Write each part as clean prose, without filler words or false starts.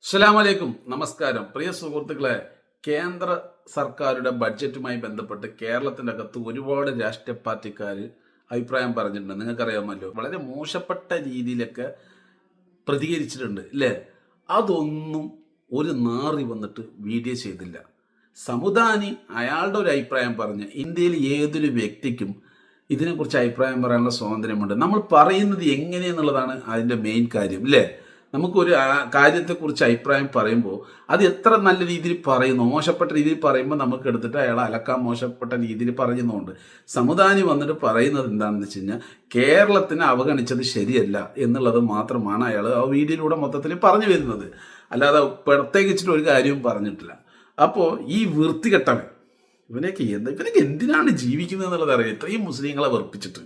അസ്സലാമലൈക്കും, നമസ്കാരം. പ്രിയ സുഹൃത്തുക്കളെ, കേന്ദ്ര സർക്കാരുടെ ബഡ്ജറ്റുമായി ബന്ധപ്പെട്ട് കേരളത്തിൻ്റെ അകത്ത് ഒരുപാട് രാഷ്ട്രീയ പാർട്ടിക്കാർ അഭിപ്രായം പറഞ്ഞിട്ടുണ്ട്. നിങ്ങൾക്കറിയാമല്ലോ, വളരെ മോശപ്പെട്ട രീതിയിലൊക്കെ പ്രതികരിച്ചിട്ടുണ്ട് അല്ലേ? അതൊന്നും ഒരു നാറി വന്നിട്ട് വീഡിയോ ചെയ്തില്ല. സമുദാനി അയാളുടെ ഒരു അഭിപ്രായം പറഞ്ഞ് ഇന്ത്യയിൽ ഏതൊരു വ്യക്തിക്കും ഇതിനെക്കുറിച്ച് അഭിപ്രായം പറയാനുള്ള സ്വാതന്ത്ര്യമുണ്ട്. നമ്മൾ പറയുന്നത് എങ്ങനെയെന്നുള്ളതാണ് അതിൻ്റെ മെയിൻ കാര്യം അല്ലേ? നമുക്കൊരു കാര്യത്തെക്കുറിച്ച് അഭിപ്രായം പറയുമ്പോൾ അത് എത്ര നല്ല രീതിയിൽ പറയുന്നു, മോശപ്പെട്ട രീതിയിൽ പറയുമ്പോൾ നമുക്ക് എടുത്തിട്ട് അയാൾ അലക്കാൻ മോശപ്പെട്ട രീതിയിൽ പറയുന്നുണ്ട്. സമുദാനി വന്നിട്ട് പറയുന്നത് എന്താണെന്ന് വെച്ച് കഴിഞ്ഞാൽ കേരളത്തിനെ അവഗണിച്ചത് ശരിയല്ല എന്നുള്ളത് മാത്രമാണ് അയാൾ ആ വീഡിയോയിലൂടെ മൊത്തത്തിൽ പറഞ്ഞു വരുന്നത്. അല്ലാതെ പ്രത്യേകിച്ചിട്ട് ഒരു കാര്യവും പറഞ്ഞിട്ടില്ല. അപ്പോൾ ഈ വൃത്തികെട്ടവൻ ഇവനൊക്കെ എന്തിനാണ് ജീവിക്കുന്നത് എന്നുള്ളത് അറിയാം, ഇത്രയും മുസ്ലിങ്ങളെ വെറുപ്പിച്ചിട്ട്.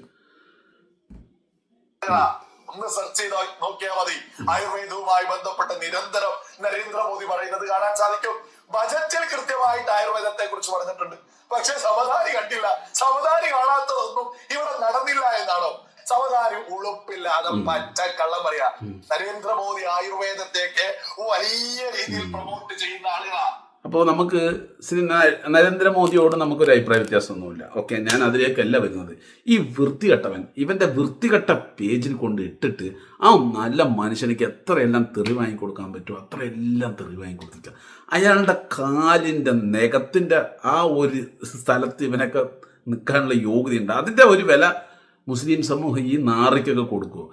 ഒന്ന് സെർച്ച് ചെയ്ത് നോക്കിയാൽ മതി. ആയുർവേദവുമായി ബന്ധപ്പെട്ട് നിരന്തരം നരേന്ദ്രമോദി പറയുന്നത് കാണാൻ സാധിക്കും. ബജറ്റിൽ കൃത്യമായിട്ട് ആയുർവേദത്തെ കുറിച്ച് പറഞ്ഞിട്ടുണ്ട്. പക്ഷെ സമദാനി കണ്ടില്ല. സമദാനി കാണാത്തതൊന്നും ഇവിടെ നടന്നില്ല എന്നാണോ? സമദാനി ഉളുപ്പില്ലാതെ പച്ചക്കള്ളം പറയാ. നരേന്ദ്രമോദി ആയുർവേദത്തേക്ക് വലിയ രീതിയിൽ പ്രൊമോട്ട് ചെയ്യുന്ന ആളുകളാണ്. അപ്പോൾ നമുക്ക് ശ്രീ നരേന്ദ്രമോദിയോട് നമുക്കൊരു അഭിപ്രായ വ്യത്യാസമൊന്നുമില്ല. ഓക്കെ, ഞാൻ അതിലേക്കല്ല വരുന്നത്. ഈ വൃത്തികെട്ടവൻ ഇവൻ്റെ വൃത്തികെട്ട പേജിൽ കൊണ്ട് ഇട്ടിട്ട് ആ നല്ല മനുഷ്യനിക്ക് എത്രയെല്ലാം തെറി വാങ്ങിക്കൊടുക്കാൻ പറ്റുമോ അത്രയെല്ലാം തെറി വാങ്ങിക്കൊടുത്തിട്ട് അയാളുടെ കാലിൻ്റെ നഖത്തിൻ്റെ ആ ഒരു സ്ഥലത്ത് ഇവനൊക്കെ നിൽക്കാനുള്ള യോഗ്യതയുണ്ട്. അതിൻ്റെ ഒരു വില മുസ്ലിം സമൂഹം ഈ നാറിക്കൊക്കെ കൊടുക്കുമോ?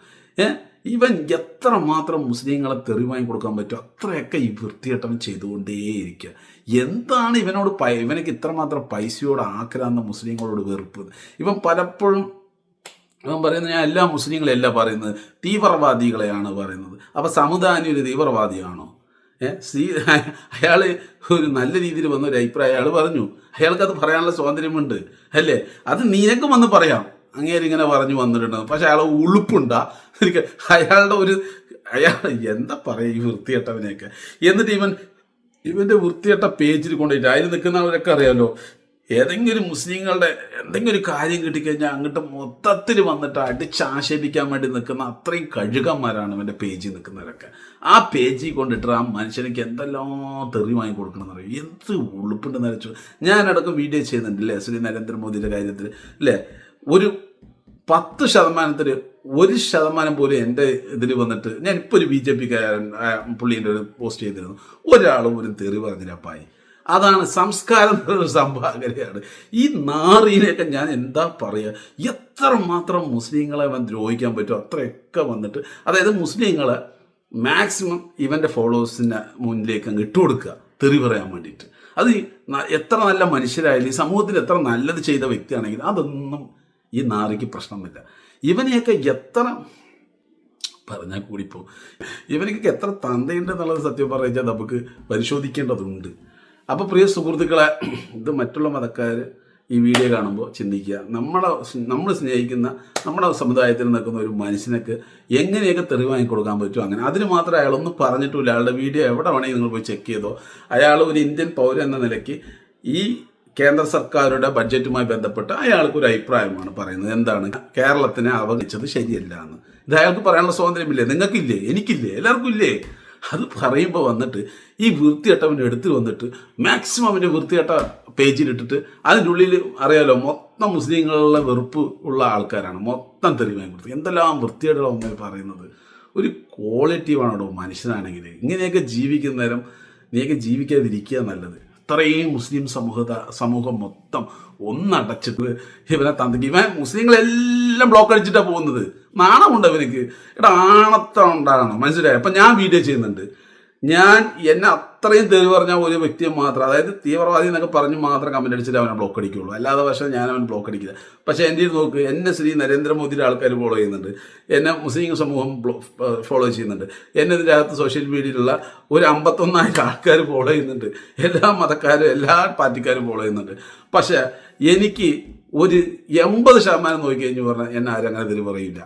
ഇവൻ എത്രമാത്രം മുസ്ലിങ്ങളെ തെറി വാങ്ങി കൊടുക്കാൻ പറ്റുമോ അത്രയൊക്കെ ഈ വൃത്തികെട്ടവൻ ചെയ്തുകൊണ്ടേയിരിക്കുക. എന്താണ് ഇവനക്ക് ഇത്രമാത്രം പൈസയോട് ആക്രാന്ത, മുസ്ലിങ്ങളോട് വെറുപ്പ്? ഇവൻ പലപ്പോഴും ഇവൻ പറയുന്നത് ഞാൻ എല്ലാ മുസ്ലിങ്ങളെയല്ല പറയുന്നത്, തീവ്രവാദികളെയാണ് പറയുന്നത്. അപ്പോൾ സമുദാനി ഒരു തീവ്രവാദിയാണോ? അയാൾ ഒരു നല്ല രീതിയിൽ വന്ന ഒരു അഭിപ്രായം അയാൾ പറഞ്ഞു. അയാൾക്കത് പറയാനുള്ള സ്വാതന്ത്ര്യമുണ്ട് അല്ലേ? അത് നിനക്കും വന്ന് പറയാം. അങ്ങേരിങ്ങനെ പറഞ്ഞു വന്നിട്ടുണ്ട്. പക്ഷെ അയാൾ ഉളുപ്പുണ്ടാ എനിക്ക് അയാൾ എന്താ പറയുക ഈ വൃത്തികെട്ടവനെയൊക്കെ. എന്നിട്ട് ഇവൻ്റെ വൃത്തികെട്ട പേജിൽ കൊണ്ടുപോയിട്ട് അതിൽ നിൽക്കുന്നവരൊക്കെ അറിയാമല്ലോ, ഏതെങ്കിലും മുസ്ലിങ്ങളുടെ എന്തെങ്കിലും ഒരു കാര്യം കിട്ടിക്കഴിഞ്ഞാൽ അങ്ങോട്ട് മൊത്തത്തിൽ വന്നിട്ട് അടിച്ചാക്ഷേപിക്കാൻ വേണ്ടി നിൽക്കുന്ന അത്രയും കഴുകന്മാരാണ് ഇവൻ്റെ പേജിൽ നിൽക്കുന്നവരൊക്കെ. ആ പേജിൽ കൊണ്ടിട്ട് ആ മനുഷ്യനക്ക് എന്തെല്ലാം തെറി വാങ്ങി കൊടുക്കണമെന്ന് അറിയാം. എന്ത് ഉളുപ്പുണ്ടെന്ന് വെച്ചു. ഞാനടക്കം വീഡിയോ ചെയ്യുന്നുണ്ട് അല്ലേ ശ്രീ നരേന്ദ്രമോദിയുടെ കാര്യത്തിൽ അല്ലേ? ഒരു 10% 1% പോലും എൻ്റെ ഇതിൽ വന്നിട്ട് ഞാനിപ്പോൾ ഒരു BJP പുള്ളീൻ്റെ ഒരു പോസ്റ്റ് ചെയ്തിരുന്നു. ഒരാളും ഒരു തെറി പറഞ്ഞില്ലപ്പായി. അതാണ് സംസ്കാരം സംഭാവനയാണ്. ഈ നാറിനെയൊക്കെ ഞാൻ എന്താ പറയുക, എത്രമാത്രം മുസ്ലിങ്ങളെ അവൻ ദ്രോഹിക്കാൻ പറ്റുമോ അത്രയൊക്കെ വന്നിട്ട്, അതായത് മുസ്ലിങ്ങളെ മാക്സിമം ഇവൻ്റെ ഫോളോവേഴ്സിൻ്റെ മുന്നിലേക്ക് അങ്ങ് ഇട്ട് കൊടുക്കുക തെറി പറയാൻ വേണ്ടിയിട്ട്. അത് എത്ര നല്ല മനുഷ്യരായാലും ഈ സമൂഹത്തിൽ എത്ര നല്ലത് ചെയ്ത വ്യക്തിയാണെങ്കിലും അതൊന്നും ഈ നാറിക്ക് പ്രശ്നമില്ല. ഇവനെയൊക്കെ എത്ര പറഞ്ഞാൽ കൂടിപ്പോ ഇവനൊക്കെ എത്ര തന്തയുണ്ടെന്നുള്ളത് സത്യം പറഞ്ഞാൽ നമുക്ക് പരിശോധിക്കേണ്ടതുണ്ട്. അപ്പോൾ പ്രിയ സുഹൃത്തുക്കളെ, ഇത് മറ്റുള്ള മതക്കാർ ഈ വീഡിയോ കാണുമ്പോൾ ചിന്തിക്കുക, നമ്മൾ സ്നേഹിക്കുന്ന നമ്മുടെ സമുദായത്തിൽ നിൽക്കുന്ന ഒരു മനുഷ്യനൊക്കെ എങ്ങനെയൊക്കെ തെറി വാങ്ങിക്കൊടുക്കാൻ പറ്റും. അങ്ങനെ അതിന് മാത്രം അയാളൊന്നും പറഞ്ഞിട്ടില്ല. അയാളുടെ വീഡിയോ എവിടെ വേണമെങ്കിൽ നിങ്ങൾ പോയി ചെക്ക് ചെയ്തോ. അയാൾ ഒരു ഇന്ത്യൻ പൗരൻ എന്ന നിലയ്ക്ക് ഈ കേന്ദ്ര സർക്കാരുടെ ബഡ്ജറ്റുമായി ബന്ധപ്പെട്ട് അയാൾക്കൊരു അഭിപ്രായമാണ് പറയുന്നത്. എന്താണ്? കേരളത്തിനെ അവഗണിച്ചത് ശരിയല്ല എന്ന്. ഇത് അയാൾക്ക് പറയാനുള്ള സ്വാതന്ത്ര്യമില്ലേ? നിങ്ങൾക്കില്ലേ? എനിക്കില്ലേ? എല്ലാവർക്കും ഇല്ലേ? അത് പറയുമ്പോൾ വന്നിട്ട് ഈ വൃത്തികെട്ടവൻ്റെ എടുത്ത് വന്നിട്ട് മാക്സിമം അവൻ്റെ വൃത്തികെട്ട പേജിലിട്ടിട്ട് അതിൻ്റെ ഉള്ളിൽ അറിയാലോ മൊത്തം മുസ്ലിങ്ങളുടെ വെറുപ്പ് ഉള്ള ആൾക്കാരാണ് മൊത്തം തെളിവാൻ കൊടുത്തത്. എന്തെല്ലാം വൃത്തികേടുകളാണ് ഒന്നേ പറയുന്നത്. ഒരു ക്വാളിറ്റി വേണോ മനുഷ്യനാണെങ്കിൽ? ഇങ്ങനെയൊക്കെ ജീവിക്കുന്ന നേരം നീയൊക്കെ ജീവിക്കാതിരിക്കുക നല്ലത്. ഇത്രയും മുസ്ലിം സമൂഹം മൊത്തം ഒന്നടച്ചിട്ട് ഇവനെ തന്തയ്ക്ക് ഇവൻ മുസ്ലിങ്ങളെല്ലാം ബ്ലോക്ക് അടിച്ചിട്ടാണ് പോകുന്നത്. നാണമുണ്ട് ഇവനക്ക്. ആണത്തം ഉണ്ടാകണം, മനസ്സിലായി? അപ്പം ഞാൻ വീഡിയോ ചെയ്യുന്നുണ്ട്. എന്നെ അത്രയും തെറി പറഞ്ഞ ഒരു വ്യക്തിയെ മാത്രം, അതായത് തീവ്രവാദി എന്നൊക്കെ പറഞ്ഞ് മാത്രം കമൻ്റ് അടിച്ചിട്ട് അവനെ ബ്ലോക്ക് അടിക്കുകയുള്ളൂ. അല്ലാതെ പക്ഷേ ഞാൻ അവൻ ബ്ലോക്ക് അടിക്കില്ല. പക്ഷേ എൻ്റെ നോക്ക്, എന്നെ ശ്രീ നരേന്ദ്രമോദിയുടെ ആൾക്കാർ ഫോളോ ചെയ്യുന്നുണ്ട്, എന്നെ മുസ്ലിം സമൂഹം ഫോളോ ചെയ്യുന്നുണ്ട്, എന്നെ ഇതിൻ്റെ അകത്ത് സോഷ്യൽ മീഡിയയിലുള്ള ഒരു 51,000 ആൾക്കാർ ഫോളോ ചെയ്യുന്നുണ്ട്. എല്ലാ മതക്കാരും എല്ലാ പാർട്ടിക്കാരും ഫോളോ ചെയ്യുന്നുണ്ട്. പക്ഷേ എനിക്ക് ഒരു 80% നോക്കിക്കഴിഞ്ഞ് പറഞ്ഞാൽ എന്നെ ആരും അങ്ങനെ തെറി പറയില്ല.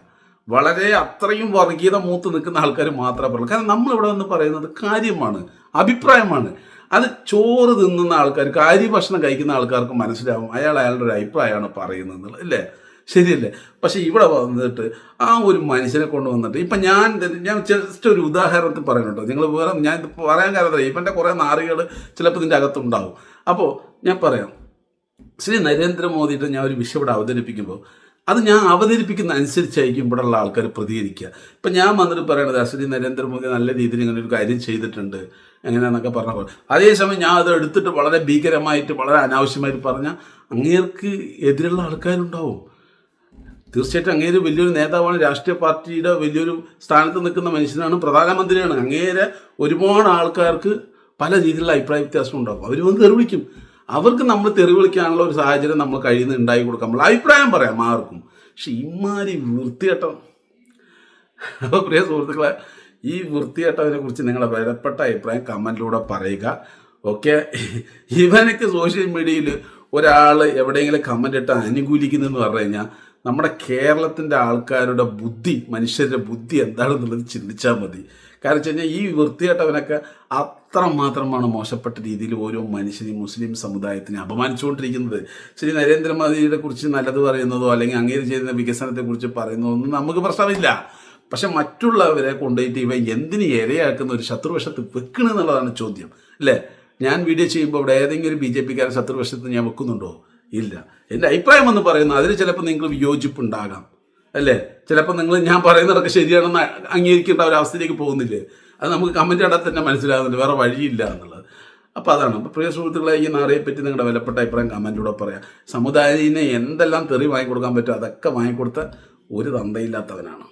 വളരെ അത്രയും വർഗീയത മൂത്ത് നിൽക്കുന്ന ആൾക്കാർ മാത്രമേ പറയുള്ളൂ. കാരണം നമ്മളിവിടെ വന്ന് പറയുന്നത് കാര്യമാണ്, അഭിപ്രായമാണ്. അത് ചോറ് തിന്നുന്ന ആൾക്കാർക്ക്, അരി ഭക്ഷണം കഴിക്കുന്ന ആൾക്കാർക്ക് മനസ്സിലാവും അയാളുടെ ഒരു അഭിപ്രായമാണ് പറയുന്നത് അല്ലേ? ശരിയല്ലേ? പക്ഷെ ഇവിടെ വന്നിട്ട് ആ ഒരു മനുഷ്യനെ കൊണ്ടുവന്നിട്ട് ഇപ്പം ഞാൻ ജസ്റ്റ് ഒരു ഉദാഹരണത്തിൽ പറയുന്നുണ്ടോ, നിങ്ങൾ വേറെ ഞാൻ ഇത് പറയാൻ കാരണം ഇവൻ്റെ കുറേ നാറികൾ ചിലപ്പോൾ ഇതിൻ്റെ അകത്തുണ്ടാവും. അപ്പോൾ ഞാൻ പറയാം, ശ്രീ നരേന്ദ്രമോദിയുടെ ഞാൻ ഒരു വിഷയം ഇവിടെ അവതരിപ്പിക്കുമ്പോൾ അത് ഞാൻ അവതരിപ്പിക്കുന്ന അനുസരിച്ചായിരിക്കും ഇവിടെയുള്ള ആൾക്കാർ പ്രതികരിക്കുക. ഇപ്പം ഞാൻ വന്നിട്ട് പറയണത് ശ്രീ നരേന്ദ്രമോദി നല്ല രീതിയിൽ ഇങ്ങനെ ഒരു കാര്യം ചെയ്തിട്ടുണ്ട് എങ്ങനെയാണെന്നൊക്കെ പറഞ്ഞപ്പോൾ അതേസമയം ഞാൻ അത് എടുത്തിട്ട് വളരെ ഭീകരമായിട്ട് വളരെ അനാവശ്യമായിട്ട് പറഞ്ഞാൽ അങ്ങേർക്ക് എതിരുള്ള ആൾക്കാരുണ്ടാവും. തീർച്ചയായിട്ടും അങ്ങേര് വലിയൊരു നേതാവാണ്, രാഷ്ട്രീയ പാർട്ടിയുടെ വലിയൊരു സ്ഥാനത്ത് നിൽക്കുന്ന മനുഷ്യനാണ്, പ്രധാനമന്ത്രിയാണ്. അങ്ങേരെ ഒരുപാട് ആൾക്കാർക്ക് പല രീതിയിലുള്ള അഭിപ്രായ വ്യത്യാസം ഉണ്ടാകും. അവർ വന്ന് തെറി വിളിക്കും. അവർക്ക് നമ്മൾ തെറി വിളിക്കാനുള്ള ഒരു സാഹചര്യം നമ്മൾ കഴിയുന്ന ഉണ്ടാക്കി കൊടുക്കാം, നമ്മൾ അഭിപ്രായം പറയാം ആർക്കും. പക്ഷെ ഇമാരി വൃത്തികെട്ടം. അപ്പോൾ പ്രിയ സുഹൃത്തുക്കളെ, ഈ വൃത്തികെട്ടതിനെ കുറിച്ച് നിങ്ങളുടെ വിലപ്പെട്ട അഭിപ്രായം കമൻറ്റിലൂടെ പറയുക. ഓക്കെ, ഇവനക്ക് സോഷ്യൽ മീഡിയയിൽ ഒരാൾ എവിടെയെങ്കിലും കമൻ്റ് ഇട്ട് അനുകൂലിക്കുന്നതെന്ന് പറഞ്ഞു കഴിഞ്ഞാൽ നമ്മുടെ കേരളത്തിൻ്റെ ആൾക്കാരുടെ ബുദ്ധി, മനുഷ്യരുടെ ബുദ്ധി എന്താണെന്നുള്ളത് ചിന്തിച്ചാൽ മതി. കാരണം വെച്ച് കഴിഞ്ഞാൽ ഈ വൃത്തികെട്ടവനൊക്കെ അത്രമാത്രമാണ് മോശപ്പെട്ട രീതിയിൽ ഓരോ മനുഷ്യനെയും മുസ്ലിം സമുദായത്തിനെ അപമാനിച്ചുകൊണ്ടിരിക്കുന്നത്. ശ്രീ നരേന്ദ്രമോദിയെ കുറിച്ച് നല്ലത് പറയുന്നതോ അല്ലെങ്കിൽ അങ്ങേര് ചെയ്യുന്ന വികസനത്തെക്കുറിച്ച് പറയുന്നതോ ഒന്നും നമുക്ക് പ്രശ്നമില്ല. പക്ഷെ മറ്റുള്ളവരെ കൊണ്ടുപോയിട്ട് ഇവ എന്തിന് ഇരയാക്കുന്ന ഒരു ശത്രുവശത്ത് വെക്കണമെന്നുള്ളതാണ് ചോദ്യം, അല്ലേ? ഞാൻ വീഡിയോ ചെയ്യുമ്പോൾ ഇവിടെ ഏതെങ്കിലും BJP-കാരൻ ശത്രുവശത്ത് ഞാൻ വെക്കുന്നുണ്ടോ? ഇല്ല. എൻ്റെ അഭിപ്രായം എന്ന് പറയുന്നത് അതിന് ചിലപ്പോൾ നിങ്ങൾ വിയോജിപ്പുണ്ടാകാം, അല്ലേ? ചിലപ്പോൾ നിങ്ങൾ ഞാൻ പറയുന്നതൊക്കെ ശരിയാണെന്ന് അംഗീകരിക്കേണ്ട ഒരു അവസ്ഥയിലേക്ക് പോകുന്നില്ലേ? അത് നമുക്ക് കമൻറ്റ് ഇടാൻ തന്നെ മനസ്സിലാകുന്നില്ല, വേറെ വഴിയില്ല എന്നുള്ളത്. അപ്പോൾ അതാണ്. അപ്പോൾ പ്രിയ സുഹൃത്തുക്കളെ, ഈ നാറിയെപ്പറ്റി നിങ്ങളുടെ വിലപ്പെട്ട അഭിപ്രായം കമൻറ്റിലൂടെ പറയാം. സമുദായത്തിന് എന്തെല്ലാം തെറി വാങ്ങിക്കൊടുക്കാൻ പറ്റുമോ അതൊക്കെ വാങ്ങിക്കൊടുത്ത ഒരു തന്തയില്ലാത്തവനാണ്.